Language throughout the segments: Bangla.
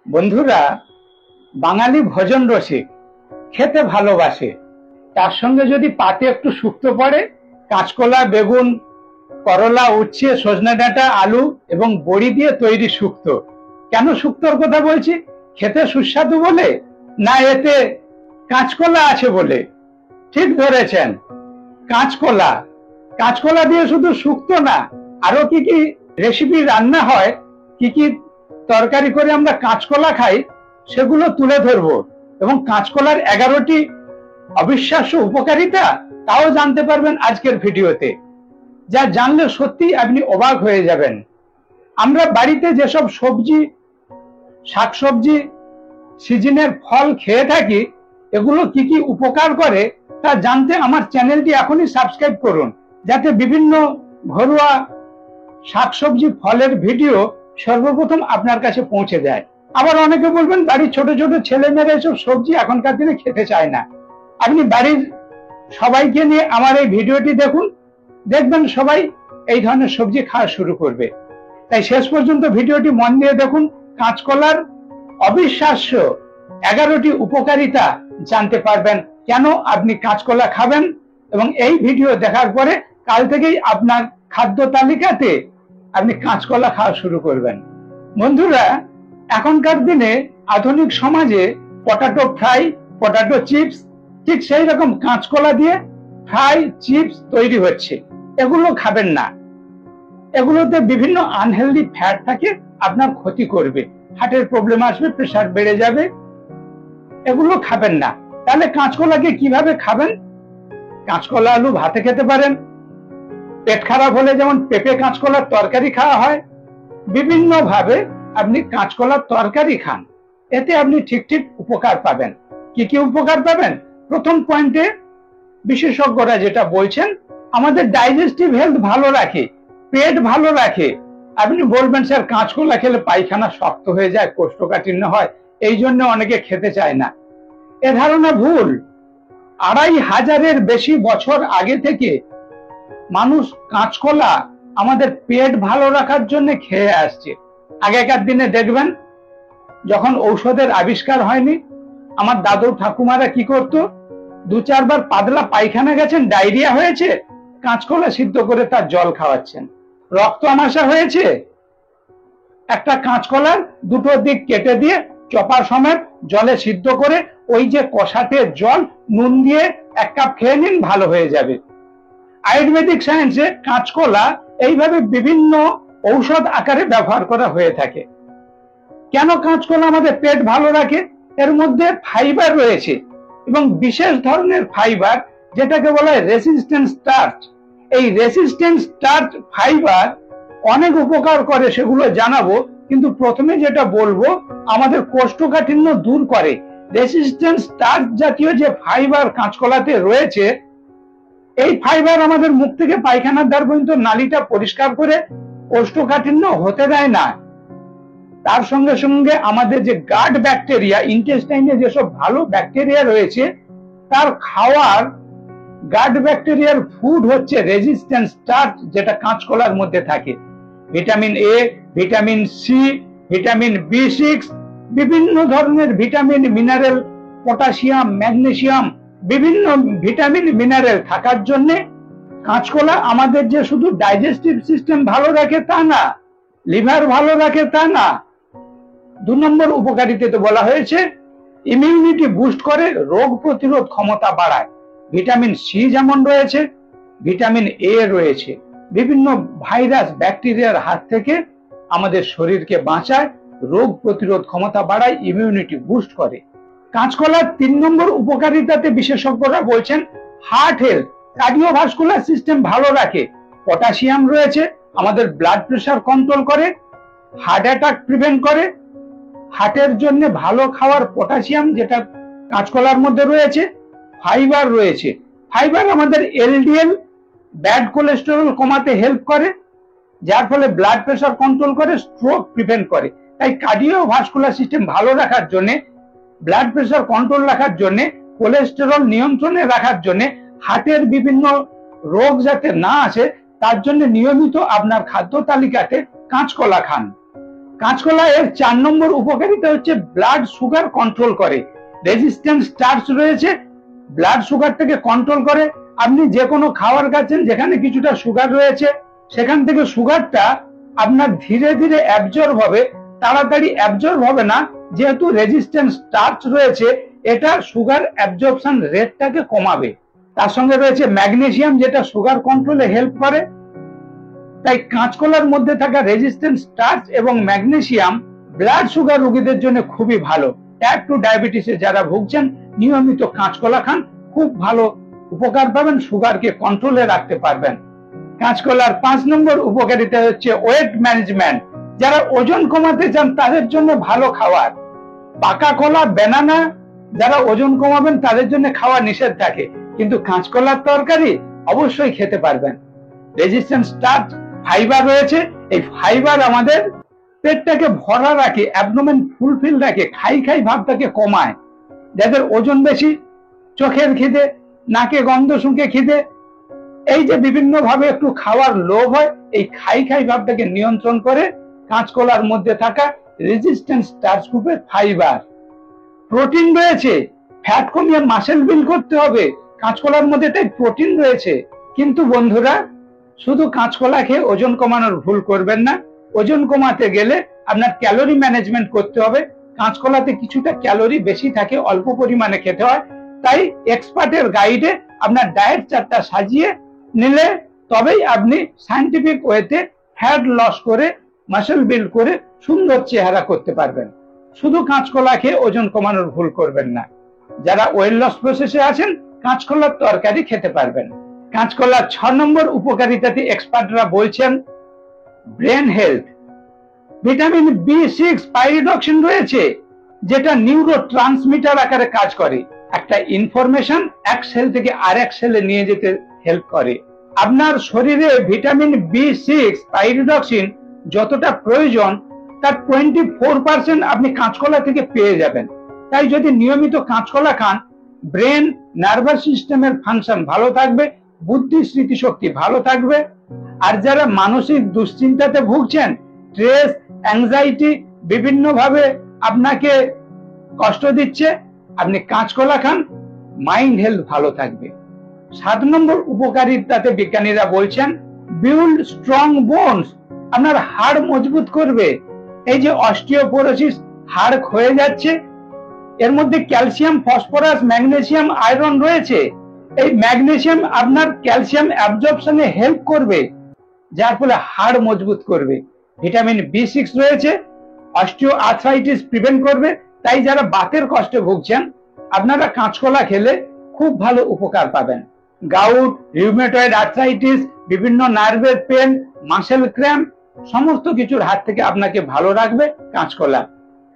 বন্ধুরা, বাঙালি ভোজন রসিক, খেতে ভালোবাসে। তার সঙ্গে যদি পাতে একটু শুক্তো পড়ে, কাঁচকলা, বেগুন, করলা, উচ্ছে, সজনে ডাঁটা, আলু এবং বড়ি দিয়ে তৈরি শুক্তো। কেন শুক্তোর কথা বলছি? খেতে সুস্বাদু বলে, না এতে কাঁচকলা আছে বলে? ঠিক ধরেছেন, কাঁচকলা। কাঁচকলা দিয়ে শুধু শুক্তো না, আরো কি কি রেসিপি রান্না হয়, কি কি তরকারি করে আমরা কাঁচকলা খাই, সেগুলো তুলে ধরবো। এবং কাঁচকলার 11টি অবিশ্বাস্য উপকারিতা, তাও জানতে পারবেন আজকের ভিডিওতে, যা জানলে সত্যি আপনি অবাক হয়ে যাবেন। আমরা বাড়িতে যেসব সবজি, শাকসবজি, সিজনের ফল খেয়ে থাকি, এগুলো কি কি উপকার করে তা জানতে আমার চ্যানেলটি এখনই সাবস্ক্রাইব করুন, যাতে বিভিন্ন ঘরোয়া শাকসবজি, ফলের ভিডিও সর্বপ্রথম আপনার কাছে পৌঁছে যায়। আবার অনেকে বলবেন, বাড়ির ছোট ছোট ছেলেমেয়েরা এসব সবজি এখনকার দিনে খেতে চায় না। আপনি বাড়ির সবাইকে নিয়ে আমার এই ভিডিওটি দেখুন, দেখবেন সবাই এই ধরনের সবজি খাওয়া শুরু করবে। তাই শেষ পর্যন্ত ভিডিওটি মন দিয়ে দেখুন। কাঁচকলার অবিশ্বাস্য 11টি উপকারিতা জানতে পারবেন, কেন আপনি কাঁচকলা খাবেন। এবং এই ভিডিও দেখার পরে কাল থেকেই আপনার খাদ্য তালিকাতে আপনি কাঁচকলা খাওয়া শুরু করবেন। বন্ধুরা, এখনকার দিনে আধুনিক সমাজে পটাটো ফ্রাই, পটাটো চিপস, ঠিক সেই রকম কাঁচকলা দিয়ে ফ্রাই, চিপস তৈরি হচ্ছে। এগুলো খাবেন না। এগুলোতে বিভিন্ন আনহেলদি ফ্যাট থাকে, আপনার ক্ষতি করবে, হার্টের প্রবলেম আসবে, প্রেসার বেড়ে যাবে। এগুলো খাবেন না। তাহলে কাঁচকলাকে কিভাবে খাবেন? কাঁচকলা আলু ভাতে খেতে পারেন। পেট খারাপ হলে যেমন পেঁপে কাঁচকলার তরকারি খাওয়া হয়, বিভিন্ন ভাবে আপনি কাঁচকলার তরকারি খান, এতে আপনি ঠিক ঠিক উপকার পাবেন। কি কি উপকার পাবেন? প্রথম পয়েন্টে বিশেষজ্ঞরা যেটা বলছেন, আমাদের ডাইজেস্টিভ হেলথ ভালো রাখে, পেট ভালো রাখে। আপনি বলবেন, স্যার কাঁচকলা খেলে পায়খানা শক্ত হয়ে যায়, কোষ্ঠকাঠিন্য হয়, এই জন্য অনেকে খেতে চায় না। এ ধারণা ভুল। 2500-এর বেশি বছর আগে থেকে মানুষ কাঁচকলা আমাদের পেট ভালো রাখার জন্য খেয়ে আসছে। আগেকার দিনে দেখবেন, যখন ঔষধের আবিষ্কার হয়নি, আমার দাদু ঠাকুমারা কি করতো, 2-4 বার পাতলা পায়খানা গেছেন, ডায়রিয়া হয়েছে, কাঁচকলা সিদ্ধ করে তার জল খাওয়াচ্ছেন। রক্ত আমাশা হয়েছে, একটা কাঁচকলার দুটো দিক কেটে দিয়ে চপা সমেত জলে সিদ্ধ করে ওই যে কষাতে জল, নুন দিয়ে 1 কাপ খেয়ে নিন, ভালো হয়ে যাবে। আয়ুর্বেদিক সায়েন্সে কাঁচকলা এইভাবে বিভিন্ন ঔষধ আকারে ব্যবহার করা হয়ে থাকে। কেন কাঁচকলা আমাদের পেট ভালো রাখে? এর মধ্যে ফাইবার রয়েছে, এবং বিশেষ ধরনের ফাইবার, যেটাকে বলা হয় রেসিস্ট্যান্ট স্টার্চ। এই রেসিস্ট্যান্ট স্টার্চ ফাইবার অনেক উপকার করে, সেগুলো জানাবো। কিন্তু প্রথমে যেটা বলবো, আমাদের কোষ্ঠকাঠিন্য দূর করে। রেসিস্ট্যান্ট স্টার্চ জাতীয় যে ফাইবার কাঁচকলাতে রয়েছে, এই ফাইবার আমাদের মুখ থেকে পায়খানার দ্বার পর্যন্ত নালীটা পরিষ্কার করে কোষ্ঠকাঠিন্য হতে দেয় না। তার সঙ্গে সঙ্গে আমাদের যে গাট ব্যাকটেরিয়া, ইন্টেস্টাইনে যেসব ভালো ব্যাকটেরিয়া রয়েছে, তার খাওয়ার গাট ব্যাকটেরিয়ার ফুড হচ্ছে রেজিস্ট্যান্ট স্টার্চ, যেটা কাঁচকলার মধ্যে থাকে। Vitamin A, vitamin C, vitamin বি6, বিভিন্ন ধরনের ভিটামিন, মিনারেল, পটাশিয়াম, ম্যাগনেসিয়াম, বিভিন্ন ভিটামিন, মিনারেল থাকার জন্য কাঁচকলা আমাদের যে শুধু ডাইজেস্টিভ সিস্টেম ভালো রাখে তা না, লিভার ভালো রাখে তা না। 2 নম্বর উপকারিতাতে বলা হয়েছে, ইমিউনিটি বুস্ট করে, রোগ প্রতিরোধ ক্ষমতা বাড়ায়। ভিটামিন সি যেমন রয়েছে, ভিটামিন এ রয়েছে, বিভিন্ন ভাইরাস, ব্যাকটেরিয়ার হাত থেকে আমাদের শরীরকে বাঁচায়, রোগ প্রতিরোধ ক্ষমতা বাড়ায়, ইমিউনিটি বুস্ট করে। কাঁচকলার 3 নম্বর উপকারিতাতে বিশেষজ্ঞরা বলছেন, হার্ট হেলথ, কার্ডিওভাস্কুলার সিস্টেম ভালো রাখে। পটাশিয়াম রয়েছে, আমাদের ব্লাড প্রেসার কন্ট্রোল করে, হার্ট অ্যাটাক প্রিভেন্ট করে। হার্টের জন্য ভালো খাওয়ার পটাশিয়াম, যেটা কাঁচকলার মধ্যে রয়েছে। ফাইবার রয়েছে, ফাইবার আমাদের এলডিএল, ব্যাড কোলেস্টেরল কমাতে হেল্প করে, যার ফলে ব্লাড প্রেসার কন্ট্রোল করে, স্ট্রোক প্রিভেন্ট করে। তাই কার্ডিওভাস্কুলার সিস্টেম ভালো রাখার জন্য, ব্লাড প্রেসার কন্ট্রোল রাখার জন্য, কোলেস্টেরল নিয়ন্ত্রণে রাখার জন্য, হার্টের বিভিন্ন রোগ যাতে না আসে, তার জন্য নিয়মিত আপনার খাদ্য তালিকাতে কাঁচকলা খান। কাঁচকলা এর 4 নম্বর উপকারিতা হচ্ছে ব্লাড সুগার কন্ট্রোল করে। রেজিস্ট্যান্ট স্টার্চ রয়েছে, ব্লাড সুগারটাকে কন্ট্রোল করে। আপনি যে কোনো খাবার খাচ্ছেন যেখানে কিছুটা সুগার রয়েছে, সেখান থেকে সুগারটা আপনার ধীরে ধীরে অ্যাবজর্ব হবে, তাড়াতাড়ি অ্যাবজর্ব হবে না, যেহেতু রেজিস্ট্যান্ট স্টার্চ রয়েছে, এটা সুগার অ্যাবজর্পশন রেটটাকে কমাবে। তার সঙ্গে রয়েছে ম্যাগনেসিয়াম, যেটা সুগার কন্ট্রোলে হেল্প করে। তাই কাঁচকলার মধ্যে থাকা রেজিস্ট্যান্ট স্টার্চ এবং ম্যাগনেসিয়াম ব্লাড সুগার রোগীদের জন্য খুবই ভালো। টাইপ 2 ডায়াবেটিসে যারা ভুগছেন নিয়মিত কাঁচকলা খান, খুব ভালো উপকার পাবেন, সুগারকে কন্ট্রোলে রাখতে পারবেন। কাঁচকলার 5 নম্বর উপকারিতা হচ্ছে ওয়েট ম্যানেজমেন্ট। যারা ওজন কমাতে চান তাদের জন্য ভালো খাবার। পাকা কলা, ব্যানানা যারা ওজন কমাবেন তাদের জন্য খাওয়া নিষেধ থাকে, কিন্তু কাঁচকলার তরকারি অবশ্যই খেতে পারবেন। রেজিস্ট্যান্ট স্টার্চ, ফাইবার রয়েছে। এই ফাইবার আমাদের পেটটাকে ভরা রাখে, অ্যাবডোমেন ফুলফিল রাখে, খাই খাই ভাবটাকে কমায়। যাদের ওজন বেশি, চোখের খিদে, নাকে গন্ধ শুঁকে খিদে, এই যে বিভিন্ন ভাবে একটু খাওয়ার লোভ হয়, এই খাই খাই ভাবটাকে নিয়ন্ত্রণ করে কাঁচকলার মধ্যে থাকা রেজিস্ট্যান্ট স্টার্চ গ্রুপের ফাইবার। প্রোটিন রয়েছে, ফ্যাট কমিয়ে মাসেল বিল্ড করতে হবে, কাঁচকলার মধ্যে তাই প্রোটিন রয়েছে। কিন্তু বন্ধুরা, শুধু কাঁচকলা খেয়ে ওজন কমানোর ভুল করবেন না। ওজন কমাতে গেলে আপনার ক্যালোরি ম্যানেজমেন্ট করতে হবে। কাঁচকলাতে কিছুটা ক্যালোরি বেশি থাকে, অল্প পরিমাণে খেতে হয়। তাই এক্সপার্টের গাইডে আপনার ডায়েট চার্টটা সাজিয়ে নিলে তবেই আপনি সায়েন্টিফিক ওয়েতে ফ্যাট লস করে মাসেল বিল্ড করে সুন্দর চেহারা করতে পারবেন। শুধু কাঁচকলা খেয়ে ওজন কমানোর ভুল করবেন না। যারা ওয়েট লস প্রসেসে আছেন, কাঁচকলার তরকারি খেতে পারবেন। কাঁচকলার 6 নম্বর উপকারিতাতে এক্সপার্টরা বলছেন brain health. Vitamin B6 pyridoxine রয়েছে, যেটা নিউরো ট্রান্সমিটার আকারে কাজ করে। একটা ইনফরমেশন এক সেল থেকে আরেক সেলে নিয়ে যেতে হেল্প করে। আপনার শরীরে ভিটামিন B6 পাইরিডক্সিন যতটা প্রয়োজন, তার 24% আপনি কাঁচকলা থেকে পেয়ে যাবেন। তাই যদি নিয়মিত কাঁচকলা খান, ব্রেন, নার্ভাস সিস্টেমের ফাংশন ভালো থাকবে, বুদ্ধি স্মৃতিশক্তি ভালো থাকবে। আর যারা মানসিক দুশ্চিন্তাতে ভুগছেন, স্ট্রেস, অ্যাংজাইটি বিভিন্ন ভাবে আপনাকে কষ্ট দিচ্ছে, আপনি কাঁচকলা খান, মাইন্ড হেলথ ভালো থাকবে। 7 নম্বর উপকারিতাতে বিজ্ঞানীরা বলছেন বিল্ড স্ট্রং বোনস। আপনার হাড় মজবুত করবে। এই যে অস্টিওপোরোসিস, হাড় ক্ষয়ে যাচ্ছে, এর মধ্যে ক্যালসিয়াম, ফসফরাস, ম্যাগনেসিয়াম, আয়রন রয়েছে। এই ম্যাগনেসিয়াম আপনার ক্যালসিয়াম অ্যাবজর্পশনে হেল্প করবে, যার ফলে হাড় মজবুত করবে। ভিটামিন B6 রয়েছে, অস্টিও আর্থ্রাইটিস প্রিভেন্ট করবে। তাই যারা বাতের কষ্টে ভুগছেন, আপনারা কাঁচকলা খেলে খুব ভালো উপকার পাবেন। গাউট, রিউমেটয়েড আর্থ্রাইটিস, বিভিন্ন নার্ভের পেন, মাসেল ক্র্যাম্প, সমস্ত কিছুর হাত থেকে আপনাকে ভালো রাখবে কাঁচকলা।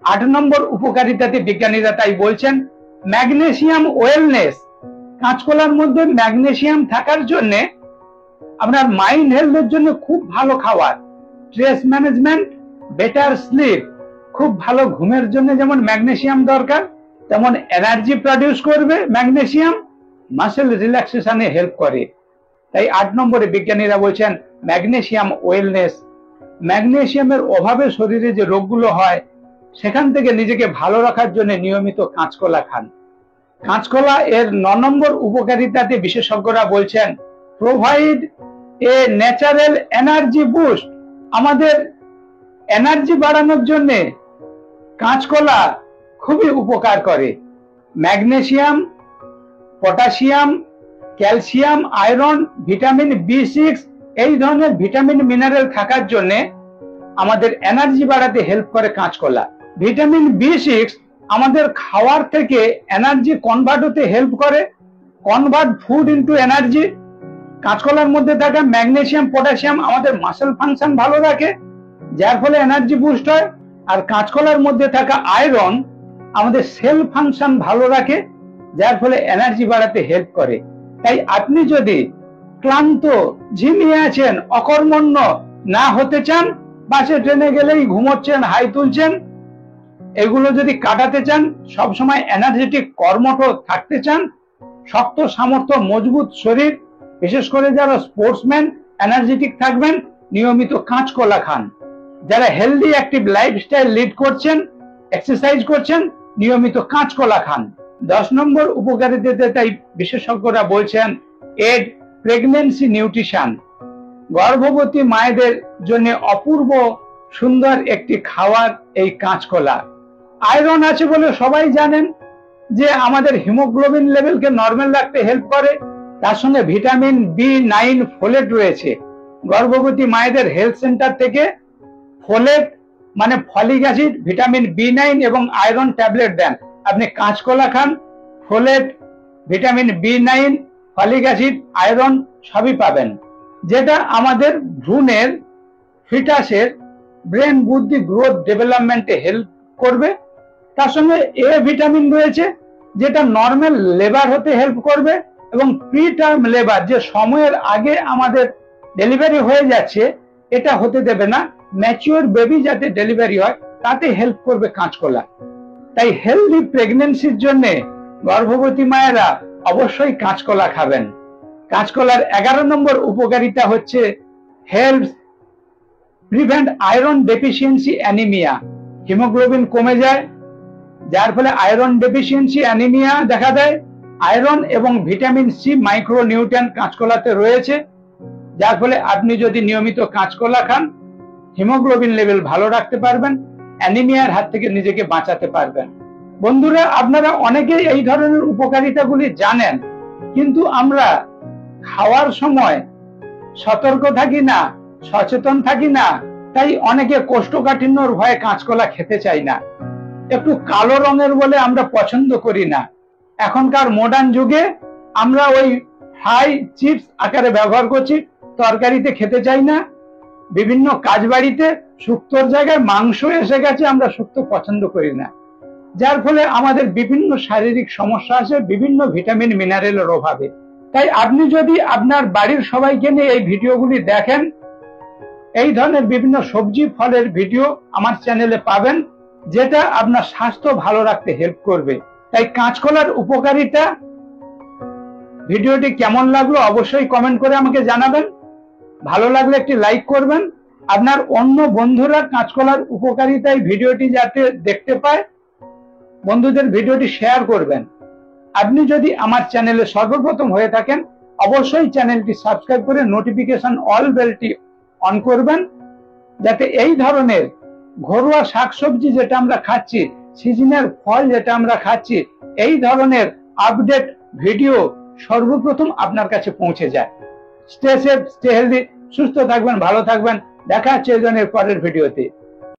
8 নম্বর উপকারিতাতে বিজ্ঞানীরা তাই বলছেন ম্যাগনেসিয়াম ওয়েলনেস। কাঁচকলার মধ্যে ম্যাগনেসিয়াম থাকার জন্য আপনার মাইন্ড হেলথের জন্য খুব ভালো খাবার। স্ট্রেস ম্যানেজমেন্ট, বেটার স্লিপ, খুব ভালো ঘুমের জন্য যেমন ম্যাগনেসিয়াম দরকার, তেমন এনার্জি প্রডিউস করবে ম্যাগনেসিয়াম, মাসেল রিল্যাক্সেশনে হেল্প করে। তাই 8 নম্বরে বিজ্ঞানীরা বলছেন ম্যাগনেসিয়াম ওয়েলনেস। ম্যাগনেসিয়ামের অভাবে শরীরে যে রোগগুলো হয়, সেখান থেকে নিজেকে ভালো রাখার জন্য নিয়মিত কাঁচকলা খান। কাঁচকলা এর 9 নম্বর উপকারিতাতে বিশেষজ্ঞরা বলছেন provide a natural energy boost. আমাদের এনার্জি বাড়ানোর জন্য কাঁচকলা খুবই উপকার করে। Magnesium, potassium, calcium, iron, vitamin B6 এই ধরনের ভিটামিন মিনারেল থাকার জন্য আমাদের এনার্জি বাড়াতে হেল্প করে কাঁচকলা। ভিটামিন B6 আমাদের খাওয়ার থেকে এনার্জি কনভার্ট হতে হেল্প করে, কনভার্ট ফুড ইনটু এনার্জি। কাঁচকলার মধ্যে থাকা ম্যাগনেসিয়াম, পটাশিয়াম আমাদের মাসেল ফাংশন ভালো রাখে, যার ফলে এনার্জি বুস্ট হয়। আর কাঁচকলার মধ্যে থাকা আয়রন আমাদের সেল ফাংশন ভালো রাখে, যার ফলে এনার্জি বাড়াতে হেল্প করে। তাই আপনি যদি ক্লান্ত, ঝিমিয়ে আছেন, অকর্মণ্য না হতে চান, বাসে ট্রেনে গেলেই ঘুমোচ্ছেন, হাই তুলছেন, এগুলো যদি কাটাতে চান, সবসময় এনার্জেটিক কর্মঠ থাকতে চান, শক্ত সামর্থ্য, মজবুত শরীর, বিশেষ করে যারা স্পোর্টসম্যান এনার্জেটিক থাকবেন, নিয়মিত কাঁচকলা খান। যারা হেলদি অ্যাক্টিভ লাইফস্টাইল লিড করছেন, এক্সারসাইজ করছেন, নিয়মিত কাঁচকলা খান। 10 নম্বর উপকারিতাতে তাই বিশেষজ্ঞরা বলছেন এড প্রেগন্যান্সি নিউট্রিশন। গর্ভবতী মায়েদের জন্য অপূর্ব সুন্দর একটি খাবার এই কাঁচকলা। আয়রন আছে বলে সবাই জানেন যে আমাদের হিমোগ্লোবিন লেভেলকে নরমাল রাখতে হেল্প করে। তার সঙ্গে ভিটামিন B9 ফোলেট রয়েছে। গর্ভবতী মায়েদের হেলথ সেন্টার থেকে ফোলেট মানে ফলিক অ্যাসিড, ভিটামিন B9 এবং আয়রন ট্যাবলেট দেন। আপনি কাঁচকলা খান, folate, vitamin B9, folic acid, iron সবই পাবেন, যেটা আমাদের ভ্রূণের ফিটাসের ব্রেন বুদ্ধি গ্রোথ ডেভেলপমেন্টে হেল্প করবে। তার সঙ্গে এ ভিটামিন রয়েছে যেটা নর্মাল লেবার হতে হেল্প করবে এবং প্রি টার্ম লেবার, যে সময়ের আগে আমাদের ডেলিভারি হয়ে যাচ্ছে, এটা হতে দেবে না। ম্যাচিওর বেবি যাতে ডেলিভারি হয় তাতে হেল্প করবে কাঁচকলা। তাই হেলদি প্রেগন্যান্সির জন্য গর্ভবতী মায়েরা অবশ্যই কাঁচকলা খাবেন। কাঁচকলার 11 নম্বর উপকারিতা হচ্ছে help prevent iron deficiency anaemia. Haemoglobin কমে যায়, যার ফলে আয়রন ডেফিসিয়েন্সি অ্যানিমিয়া দেখা দেয়। আয়রন এবং ভিটামিন সি মাইক্রোনিউট্রিয়েন্ট কাঁচকলাতে রয়েছে, যার ফলে আপনি যদি নিয়মিত কাঁচকলা খান হিমোগ্লোবিন লেভেল ভালো রাখতে পারবেন, অ্যানিমিয়ার হাত থেকে নিজেকে বাঁচাতে পারবেন। বন্ধুরা, আপনারা অনেকেই এই ধরনের উপকারিতাগুলি জানেন, কিন্তু আমরা খাওয়ার সময় সতর্ক থাকি না, সচেতন থাকি না। তাই অনেকে কোষ্ঠকাঠিন্যর ভয়ে কাঁচকলা খেতে চাই না। একটু কালো রঙের বলে আমরা পছন্দ করি না। এখনকার মডার্ন যুগে আমরা ওই ফ্রাই চিপস আকারে ব্যবহার করছি, তরকারিতে খেতে চাই না। বিভিন্ন কাজ বাড়িতে শুক্তোর জায়গায় মাংস এসে গেছে, আমরা শুক্তো পছন্দ করি না, যার ফলে আমাদের বিভিন্ন শারীরিক সমস্যা আছে বিভিন্ন ভিটামিন মিনারেলের অভাবে। তাই আপনি যদি আপনার বাড়ির সবাইকে নিয়ে এই ভিডিওগুলি দেখেন, এই ধরনের বিভিন্ন সবজি ফলের ভিডিও আমার চ্যানেলে পাবেন, যেটা আপনার স্বাস্থ্য ভালো রাখতে হেল্প করবে। তাই কাঁচকলার উপকারিতা ভিডিওটি কেমন লাগলো অবশ্যই কমেন্ট করে আমাকে জানাবেন। ভালো লাগলে একটি লাইক করবেন। আপনার অন্য বন্ধুরা কাঁচকলার উপকারিতায় ভিডিওটি যাতে দেখতে পায়, বন্ধুদের ভিডিওটি শেয়ার করবেন। আপনি যদি আমার চ্যানেলে সর্বপ্রথম হয়ে থাকেন অবশ্যই চ্যানেলটি সাবস্ক্রাইব করে নোটিফিকেশন অল বেলটি অন করবেন, যাতে এই ধরনের ঘরোয়া শাকসবজি যেটা আমরা খাচ্ছি, সিজনাল ফল যেটা আমরা খাচ্ছি, এই ধরনের আপডেট ভিডিও সর্বপ্রথম আপনার কাছে পৌঁছে যায়। স্টে সেফ, স্টে হেলদি, সুস্থ থাকবেন, ভালো থাকবেন। দেখা হচ্ছে এই ধরনের পরের ভিডিওতে।